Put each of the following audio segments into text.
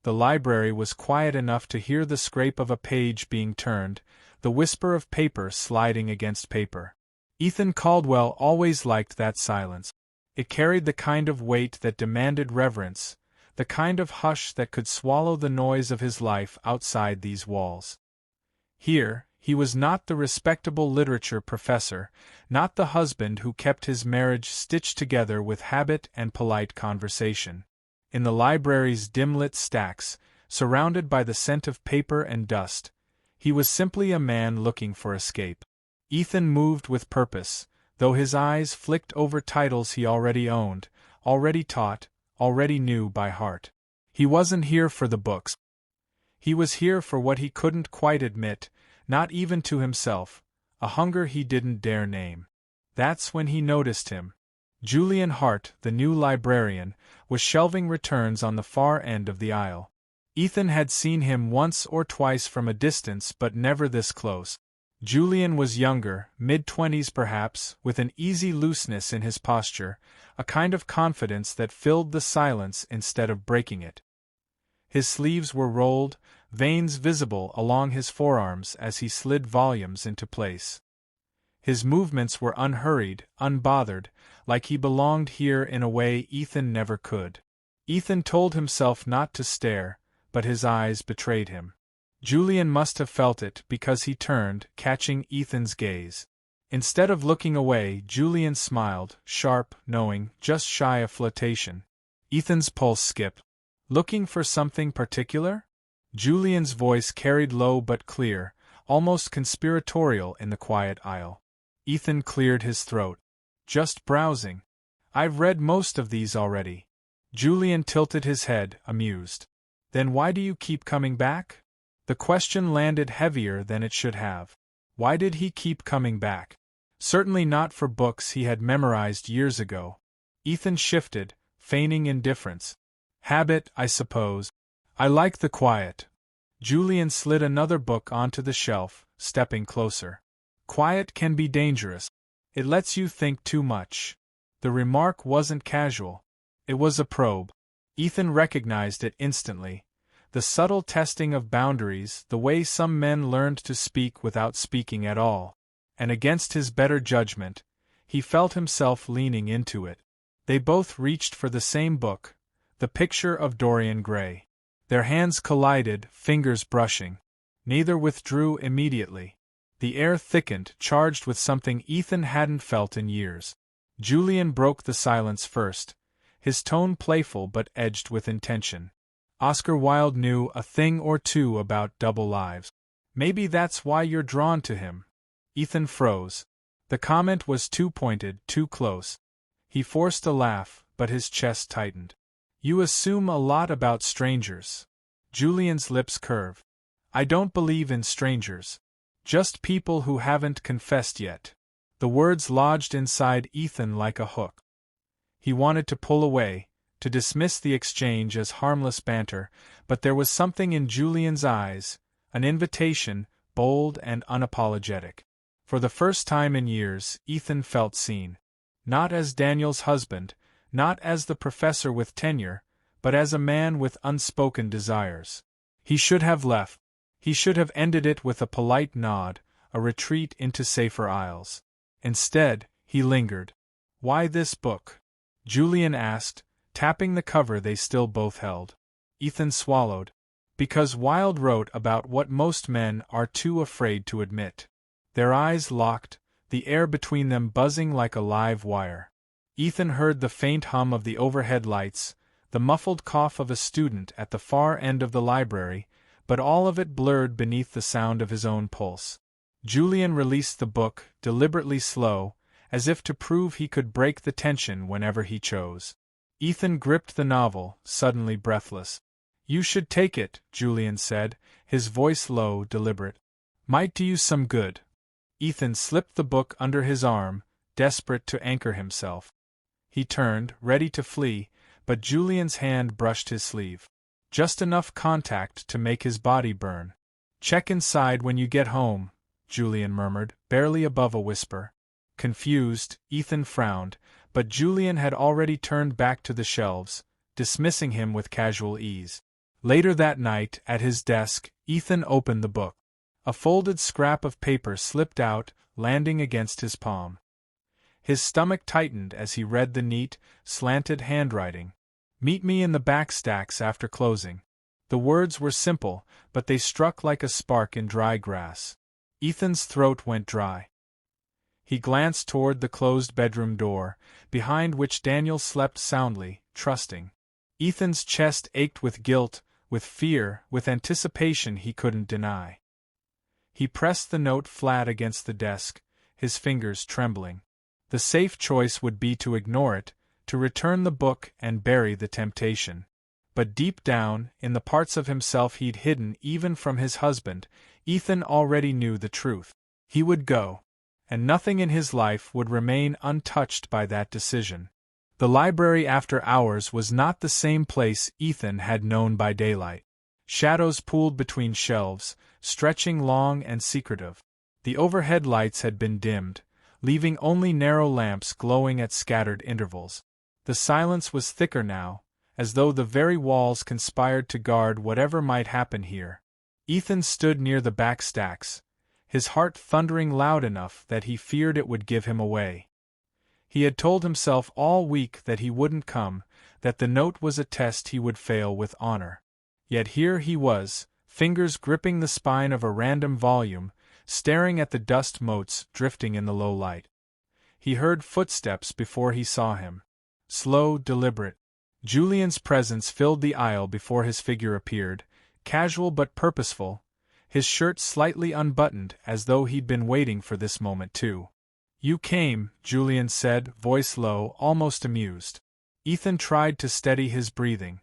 the library was quiet enough to hear the scrape of a page being turned, the whisper of paper sliding against paper. Ethan Caldwell always liked that silence. It carried the kind of weight that demanded reverence, the kind of hush that could swallow the noise of his life outside these walls. Here, he was not the respectable literature professor, not the husband who kept his marriage stitched together with habit and polite conversation. In the library's dim-lit stacks, surrounded by the scent of paper and dust, he was simply a man looking for escape. Ethan moved with purpose, though his eyes flicked over titles he already owned, already taught, already knew by heart. He wasn't here for the books. He was here for what he couldn't quite admit, not even to himself, a hunger he didn't dare name. That's when he noticed him. Julian Hart, the new librarian, was shelving returns on the far end of the aisle. Ethan had seen him once or twice from a distance, but never this close. Julian was younger, mid-20s perhaps, with an easy looseness in his posture, a kind of confidence that filled the silence instead of breaking it. His sleeves were rolled, veins visible along his forearms as he slid volumes into place. His movements were unhurried, unbothered, like he belonged here in a way Ethan never could. Ethan told himself not to stare, but his eyes betrayed him. Julian must have felt it because he turned, catching Ethan's gaze. Instead of looking away, Julian smiled, sharp, knowing, just shy of flirtation. Ethan's pulse skipped. Looking for something particular? Julian's voice carried low but clear, almost conspiratorial in the quiet aisle. Ethan cleared his throat. Just browsing. I've read most of these already. Julian tilted his head, amused. Then why do you keep coming back? The question landed heavier than it should have. Why did he keep coming back? Certainly not for books he had memorized years ago. Ethan shifted, feigning indifference. Habit, I suppose. I like the quiet. Julian slid another book onto the shelf, stepping closer. Quiet can be dangerous. It lets you think too much. The remark wasn't casual. It was a probe. Ethan recognized it instantly. The subtle testing of boundaries, the way some men learned to speak without speaking at all. And against his better judgment, he felt himself leaning into it. They both reached for the same book, The Picture of Dorian Gray. Their hands collided, fingers brushing. Neither withdrew immediately. The air thickened, charged with something Ethan hadn't felt in years. Julian broke the silence first, his tone playful but edged with intention. Oscar Wilde knew a thing or two about double lives. Maybe that's why you're drawn to him. Ethan froze. The comment was too pointed, too close. He forced a laugh, but his chest tightened. You assume a lot about strangers. Julian's lips curved. I don't believe in strangers. Just people who haven't confessed yet. The words lodged inside Ethan like a hook. He wanted to pull away, to dismiss the exchange as harmless banter, but there was something in Julian's eyes, an invitation, bold and unapologetic. For the first time in years, Ethan felt seen. Not as Daniel's husband, not as the professor with tenure, but as a man with unspoken desires. He should have left. He should have ended it with a polite nod, a retreat into safer isles. Instead, he lingered. Why this book? Julian asked, tapping the cover they still both held. Ethan swallowed. Because Wilde wrote about what most men are too afraid to admit. Their eyes locked, the air between them buzzing like a live wire. Ethan heard the faint hum of the overhead lights, the muffled cough of a student at the far end of the library, but all of it blurred beneath the sound of his own pulse. Julian released the book, deliberately slow, as if to prove he could break the tension whenever he chose. Ethan gripped the novel, suddenly breathless. You should take it, Julian said, his voice low, deliberate. Might do you some good. Ethan slipped the book under his arm, desperate to anchor himself. He turned, ready to flee, but Julian's hand brushed his sleeve. Just enough contact to make his body burn. Check inside when you get home, Julian murmured, barely above a whisper. Confused, Ethan frowned, but Julian had already turned back to the shelves, dismissing him with casual ease. Later that night, at his desk, Ethan opened the book. A folded scrap of paper slipped out, landing against his palm. His stomach tightened as he read the neat, slanted handwriting. "Meet me in the back stacks after closing." The words were simple, but they struck like a spark in dry grass. Ethan's throat went dry. He glanced toward the closed bedroom door, behind which Daniel slept soundly, trusting. Ethan's chest ached with guilt, with fear, with anticipation he couldn't deny. He pressed the note flat against the desk, his fingers trembling. The safe choice would be to ignore it, to return the book and bury the temptation. But deep down, in the parts of himself he'd hidden even from his husband, Ethan already knew the truth. He would go. And nothing in his life would remain untouched by that decision. The library after hours was not the same place Ethan had known by daylight. Shadows pooled between shelves, stretching long and secretive. The overhead lights had been dimmed, leaving only narrow lamps glowing at scattered intervals. The silence was thicker now, as though the very walls conspired to guard whatever might happen here. Ethan stood near the back stacks, his heart thundering loud enough that he feared it would give him away. He had told himself all week that he wouldn't come, that the note was a test he would fail with honor. Yet here he was, fingers gripping the spine of a random volume, staring at the dust motes drifting in the low light. He heard footsteps before he saw him. Slow, deliberate. Julian's presence filled the aisle before his figure appeared, casual but purposeful, his shirt slightly unbuttoned as though he'd been waiting for this moment too. "You came," Julian said, voice low, almost amused. Ethan tried to steady his breathing.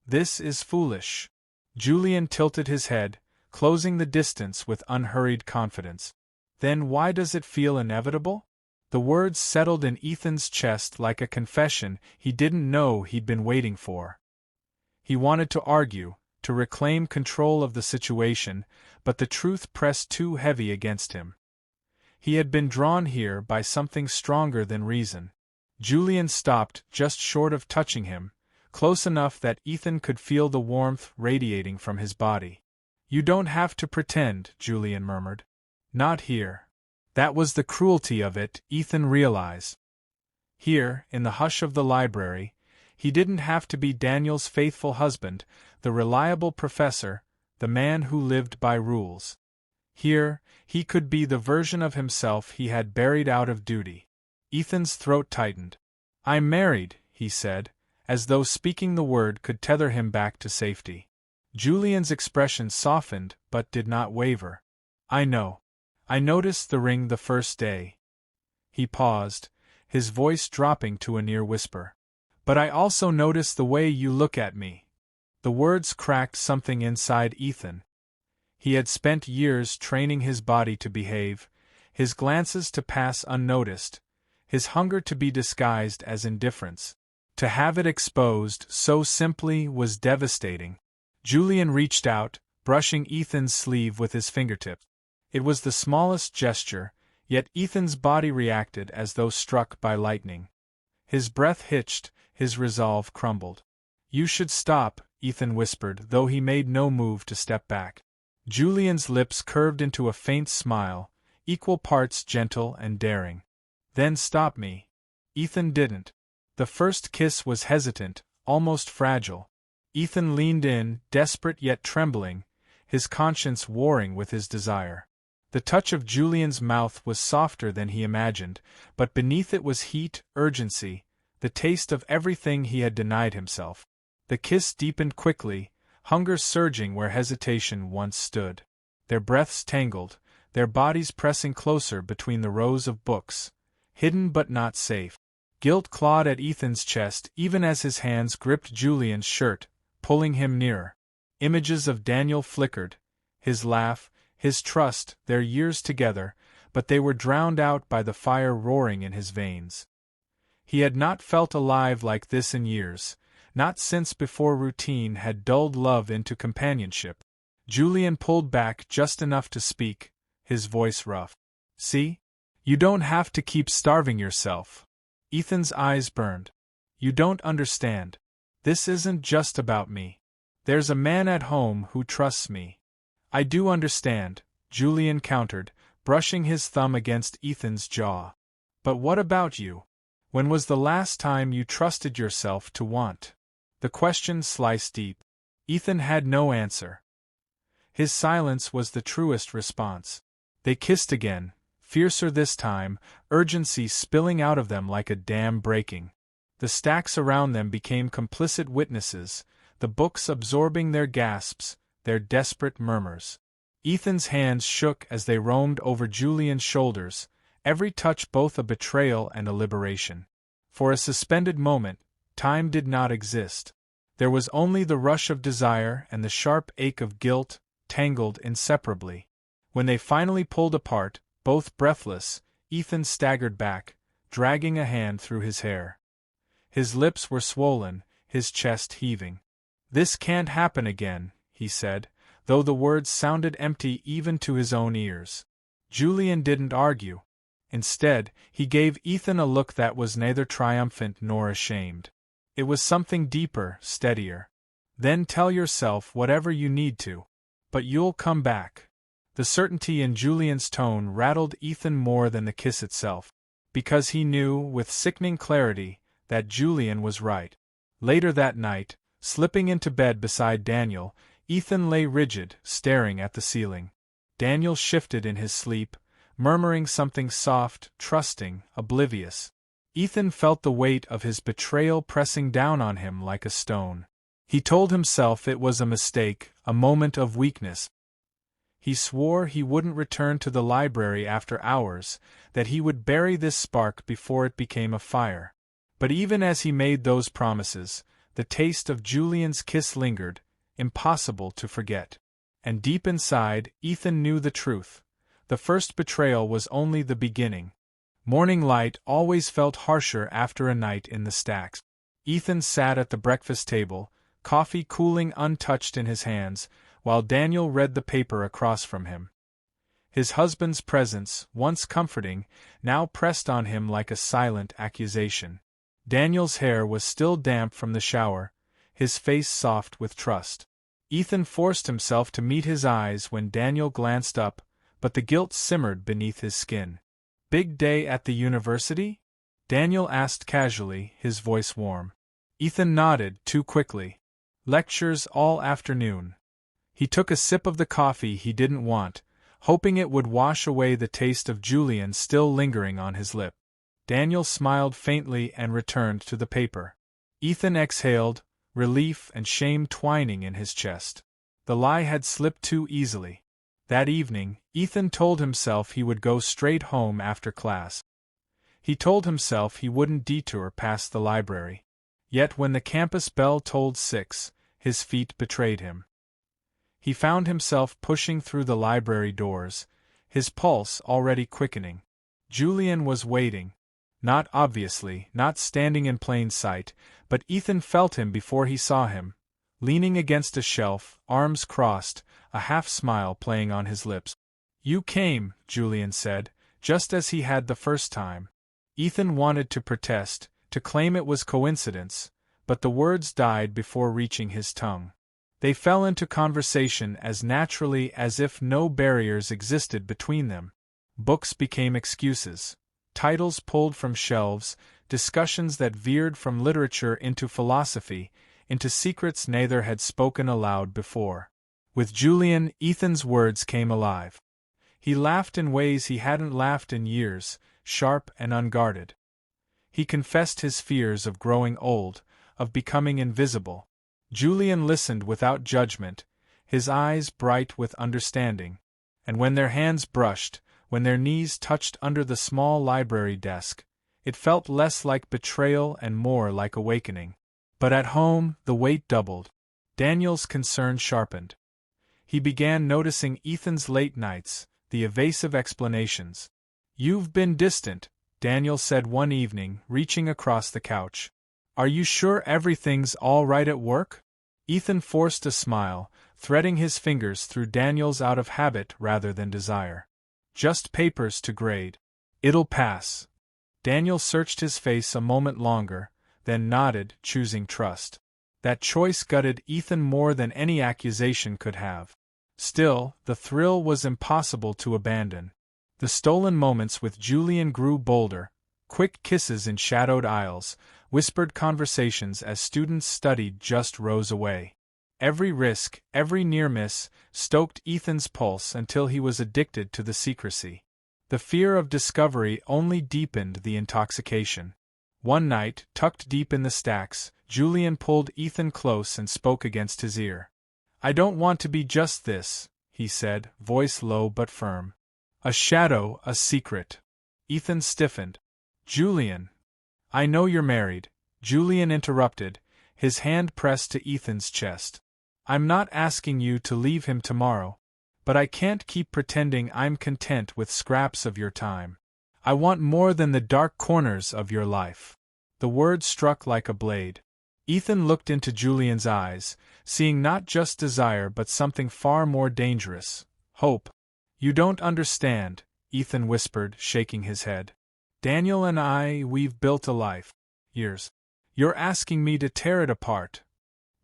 "This is foolish." Julian tilted his head, closing the distance with unhurried confidence. "Then why does it feel inevitable?" The words settled in Ethan's chest like a confession he didn't know he'd been waiting for. He wanted to argue, to reclaim control of the situation, but the truth pressed too heavy against him. He had been drawn here by something stronger than reason. Julian stopped just short of touching him, close enough that Ethan could feel the warmth radiating from his body. "You don't have to pretend," Julian murmured. "Not here." That was the cruelty of it, Ethan realized. Here, in the hush of the library, he didn't have to be Daniel's faithful husband, the reliable professor, the man who lived by rules. Here, he could be the version of himself he had buried out of duty. Ethan's throat tightened. "I'm married," he said, as though speaking the word could tether him back to safety. Julian's expression softened but did not waver. "I know. I noticed the ring the first day." He paused, his voice dropping to a near whisper. "But I also noticed the way you look at me." The words cracked something inside Ethan. He had spent years training his body to behave, his glances to pass unnoticed, his hunger to be disguised as indifference. To have it exposed so simply was devastating. Julian reached out, brushing Ethan's sleeve with his fingertips. It was the smallest gesture, yet Ethan's body reacted as though struck by lightning. His breath hitched, his resolve crumbled. "You should stop," Ethan whispered, though he made no move to step back. Julian's lips curved into a faint smile, equal parts gentle and daring. "Then stop me." Ethan didn't. The first kiss was hesitant, almost fragile. Ethan leaned in, desperate yet trembling, his conscience warring with his desire. The touch of Julian's mouth was softer than he imagined, but beneath it was heat, urgency, the taste of everything he had denied himself. The kiss deepened quickly, hunger surging where hesitation once stood. Their breaths tangled, their bodies pressing closer between the rows of books, hidden but not safe. Guilt clawed at Ethan's chest even as his hands gripped Julian's shirt, pulling him nearer. Images of Daniel flickered, his laugh, his trust, their years together, but they were drowned out by the fire roaring in his veins. He had not felt alive like this in years, not since before routine had dulled love into companionship. Julian pulled back just enough to speak, his voice rough. "See? You don't have to keep starving yourself." Ethan's eyes burned. "You don't understand. This isn't just about me. There's a man at home who trusts me. I do understand, Julian countered, brushing his thumb against Ethan's jaw. But what about you? When was the last time you trusted yourself to want? The question sliced deep. Ethan had no answer. His silence was the truest response. They kissed again, fiercer this time, urgency spilling out of them like a dam breaking. The stacks around them became complicit witnesses, the books absorbing their gasps, their desperate murmurs. Ethan's hands shook as they roamed over Julian's shoulders, every touch both a betrayal and a liberation. For a suspended moment, time did not exist. There was only the rush of desire and the sharp ache of guilt, tangled inseparably. When they finally pulled apart, both breathless, Ethan staggered back, dragging a hand through his hair. His lips were swollen, his chest heaving. "This can't happen again," he said, though the words sounded empty even to his own ears. Julian didn't argue. Instead, he gave Ethan a look that was neither triumphant nor ashamed. It was something deeper, steadier. "Then tell yourself whatever you need to. But you'll come back." The certainty in Julian's tone rattled Ethan more than the kiss itself, because he knew, with sickening clarity, that Julian was right. Later that night, slipping into bed beside Daniel, Ethan lay rigid, staring at the ceiling. Daniel shifted in his sleep, murmuring something soft, trusting, oblivious. Ethan felt the weight of his betrayal pressing down on him like a stone. He told himself it was a mistake, a moment of weakness. He swore he wouldn't return to the library after hours, that he would bury this spark before it became a fire. But even as he made those promises, the taste of Julian's kiss lingered, impossible to forget. And deep inside, Ethan knew the truth. The first betrayal was only the beginning. Morning light always felt harsher after a night in the stacks. Ethan sat at the breakfast table, coffee cooling untouched in his hands, while Daniel read the paper across from him. His husband's presence, once comforting, now pressed on him like a silent accusation. Daniel's hair was still damp from the shower, his face soft with trust. Ethan forced himself to meet his eyes when Daniel glanced up, but the guilt simmered beneath his skin. "Big day at the university?" Daniel asked casually, his voice warm. Ethan nodded, too quickly. "Lectures all afternoon." He took a sip of the coffee he didn't want, hoping it would wash away the taste of Julian still lingering on his lip. Daniel smiled faintly and returned to the paper. Ethan exhaled, relief and shame twining in his chest. The lie had slipped too easily. That evening, Ethan told himself he would go straight home after class. He told himself he wouldn't detour past the library. Yet when the campus bell tolled 6, his feet betrayed him. He found himself pushing through the library doors, his pulse already quickening. Julian was waiting. Not obviously, not standing in plain sight, but Ethan felt him before he saw him, leaning against a shelf, arms crossed, a half-smile playing on his lips. "You came," Julian said, just as he had the first time. Ethan wanted to protest, to claim it was coincidence, but the words died before reaching his tongue. They fell into conversation as naturally as if no barriers existed between them. Books became excuses. Titles pulled from shelves, discussions that veered from literature into philosophy, into secrets neither had spoken aloud before. With Julian, Ethan's words came alive. He laughed in ways he hadn't laughed in years, sharp and unguarded. He confessed his fears of growing old, of becoming invisible. Julian listened without judgment, his eyes bright with understanding. And when their hands brushed, when their knees touched under the small library desk, it felt less like betrayal and more like awakening. But at home, the weight doubled. Daniel's concern sharpened. He began noticing Ethan's late nights, the evasive explanations. "You've been distant," Daniel said one evening, reaching across the couch. "Are you sure everything's all right at work?" Ethan forced a smile, threading his fingers through Daniel's out of habit rather than desire. "Just papers to grade. It'll pass." Daniel searched his face a moment longer, then nodded, choosing trust. That choice gutted Ethan more than any accusation could have. Still, the thrill was impossible to abandon. The stolen moments with Julian grew bolder, quick kisses in shadowed aisles, whispered conversations as students studied just rows away. Every risk, every near-miss, stoked Ethan's pulse until he was addicted to the secrecy. The fear of discovery only deepened the intoxication. One night, tucked deep in the stacks, Julian pulled Ethan close and spoke against his ear. "I don't want to be just this," he said, voice low but firm. "A shadow, a secret." Ethan stiffened. "Julian." "I know you're married," Julian interrupted, his hand pressed to Ethan's chest. "I'm not asking you to leave him tomorrow. But I can't keep pretending I'm content with scraps of your time. I want more than the dark corners of your life." The word struck like a blade. Ethan looked into Julian's eyes, seeing not just desire but something far more dangerous: hope. "You don't understand," Ethan whispered, shaking his head. "Daniel and we've built a life. Years. You're asking me to tear it apart."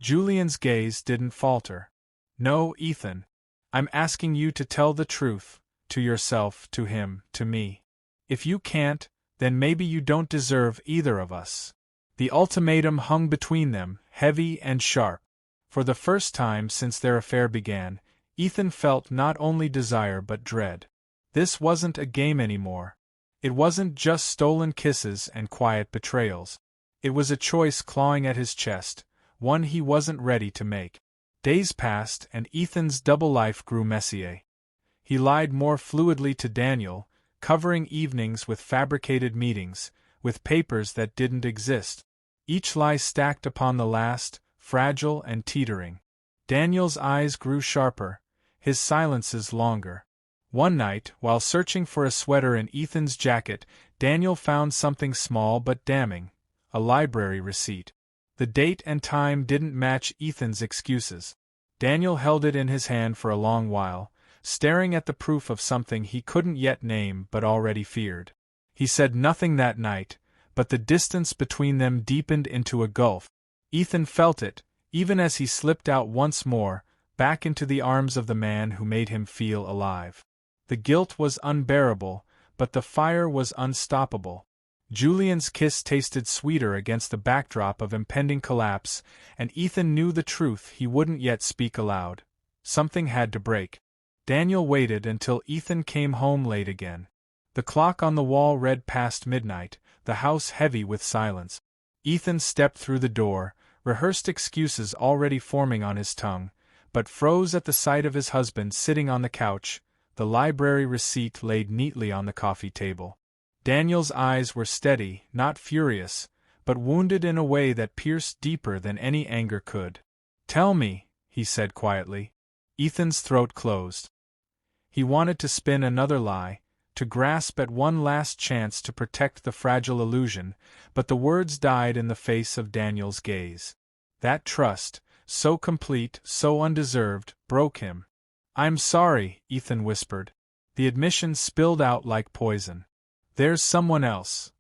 Julian's gaze didn't falter. "No, Ethan. I'm asking you to tell the truth, to yourself, to him, to me. If you can't, then maybe you don't deserve either of us." The ultimatum hung between them, heavy and sharp. For the first time since their affair began, Ethan felt not only desire but dread. This wasn't a game anymore. It wasn't just stolen kisses and quiet betrayals. It was a choice clawing at his chest, one he wasn't ready to make. Days passed and Ethan's double life grew messier. He lied more fluidly to Daniel, covering evenings with fabricated meetings, with papers that didn't exist. Each lie stacked upon the last, fragile and teetering. Daniel's eyes grew sharper, his silences longer. One night, while searching for a sweater in Ethan's jacket, Daniel found something small but damning: a library receipt. The date and time didn't match Ethan's excuses. Daniel held it in his hand for a long while, staring at the proof of something he couldn't yet name but already feared. He said nothing that night, but the distance between them deepened into a gulf. Ethan felt it, even as he slipped out once more, back into the arms of the man who made him feel alive. The guilt was unbearable, but the fire was unstoppable. Julian's kiss tasted sweeter against the backdrop of impending collapse, and Ethan knew the truth he wouldn't yet speak aloud. Something had to break. Daniel waited until Ethan came home late again. The clock on the wall read past midnight, the house heavy with silence. Ethan stepped through the door, rehearsed excuses already forming on his tongue, but froze at the sight of his husband sitting on the couch, the library receipt laid neatly on the coffee table. Daniel's eyes were steady, not furious, but wounded in a way that pierced deeper than any anger could. "Tell me," he said quietly. Ethan's throat closed. He wanted to spin another lie, to grasp at one last chance to protect the fragile illusion, but the words died in the face of Daniel's gaze. That trust, so complete, so undeserved, broke him. "I'm sorry," Ethan whispered. The admission spilled out like poison. "There's someone else."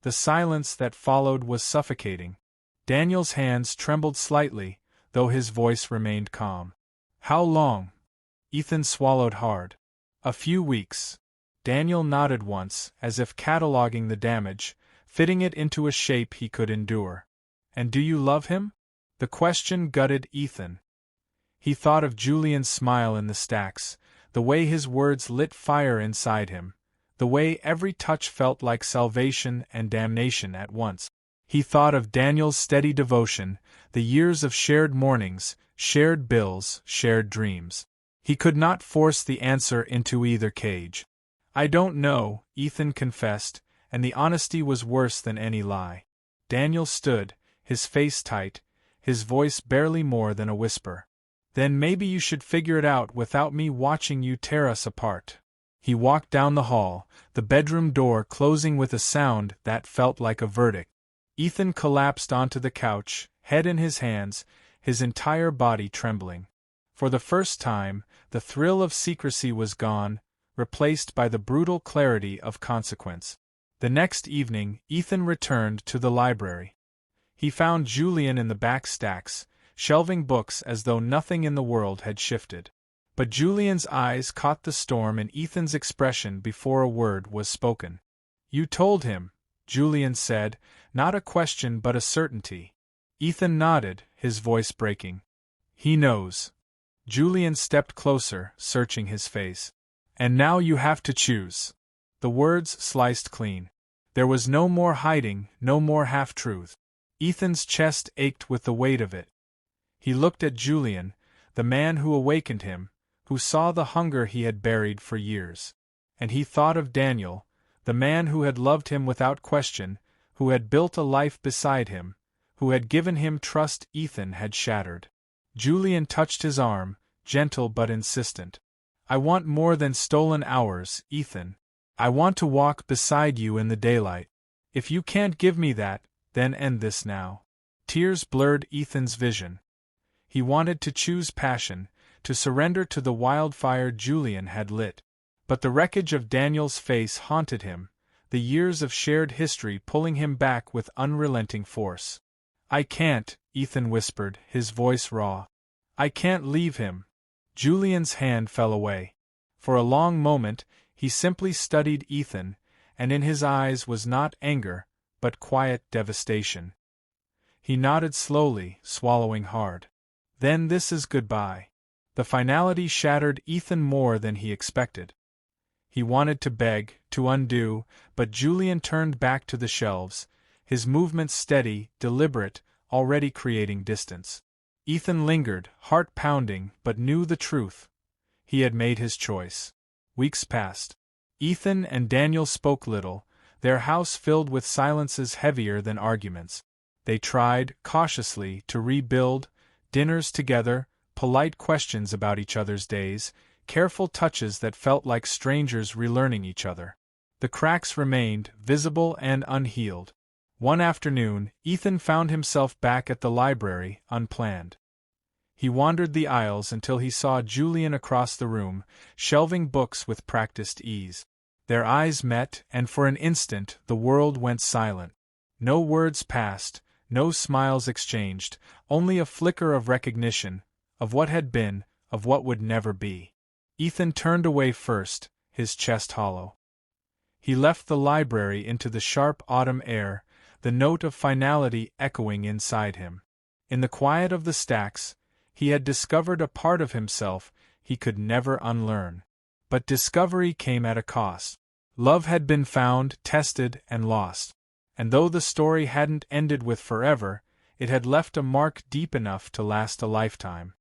The silence that followed was suffocating. Daniel's hands trembled slightly, though his voice remained calm. "How long?" Ethan swallowed hard. "A few weeks." Daniel nodded once, as if cataloguing the damage, fitting it into a shape he could endure. "And do you love him?" The question gutted Ethan. He thought of Julian's smile in the stacks, the way his words lit fire inside him, the way every touch felt like salvation and damnation at once. He thought of Daniel's steady devotion, the years of shared mornings, shared bills, shared dreams. He could not force the answer into either cage. "I don't know," Ethan confessed, and the honesty was worse than any lie. Daniel stood, his face tight, his voice barely more than a whisper. "Then maybe you should figure it out without me watching you tear us apart." He walked down the hall, the bedroom door closing with a sound that felt like a verdict. Ethan collapsed onto the couch, head in his hands, his entire body trembling. For the first time, the thrill of secrecy was gone, replaced by the brutal clarity of consequence. The next evening, Ethan returned to the library. He found Julian in the back stacks, shelving books as though nothing in the world had shifted. But Julian's eyes caught the storm in Ethan's expression before a word was spoken. "You told him," Julian said, not a question but a certainty. Ethan nodded, his voice breaking. "He knows." Julian stepped closer, searching his face. "And now you have to choose." The words sliced clean. There was no more hiding, no more half-truth. Ethan's chest ached with the weight of it. He looked at Julian, the man who awakened him, who saw the hunger he had buried for years. And he thought of Daniel, the man who had loved him without question, who had built a life beside him, who had given him trust Ethan had shattered. Julian touched his arm, gentle but insistent. "I want more than stolen hours, Ethan. I want to walk beside you in the daylight. If you can't give me that, then end this now." Tears blurred Ethan's vision. He wanted to choose passion, to surrender to the wildfire Julian had lit. But the wreckage of Daniel's face haunted him, the years of shared history pulling him back with unrelenting force. "I can't," Ethan whispered, his voice raw. "I can't leave him." Julian's hand fell away. For a long moment, he simply studied Ethan, and in his eyes was not anger, but quiet devastation. He nodded slowly, swallowing hard. "Then this is goodbye." The finality shattered Ethan more than he expected. He wanted to beg, to undo, but Julian turned back to the shelves, his movements steady, deliberate, already creating distance. Ethan lingered, heart pounding, but knew the truth. He had made his choice. Weeks passed. Ethan and Daniel spoke little, their house filled with silences heavier than arguments. They tried, cautiously, to rebuild, dinners together, polite questions about each other's days, careful touches that felt like strangers relearning each other. The cracks remained, visible and unhealed. One afternoon, Ethan found himself back at the library, unplanned. He wandered the aisles until he saw Julian across the room, shelving books with practiced ease. Their eyes met, and for an instant the world went silent. No words passed, no smiles exchanged, only a flicker of recognition, of what had been, of what would never be. Ethan turned away first, his chest hollow. He left the library into the sharp autumn air, the note of finality echoing inside him. In the quiet of the stacks, he had discovered a part of himself he could never unlearn. But discovery came at a cost. Love had been found, tested, and lost. And though the story hadn't ended with forever, it had left a mark deep enough to last a lifetime.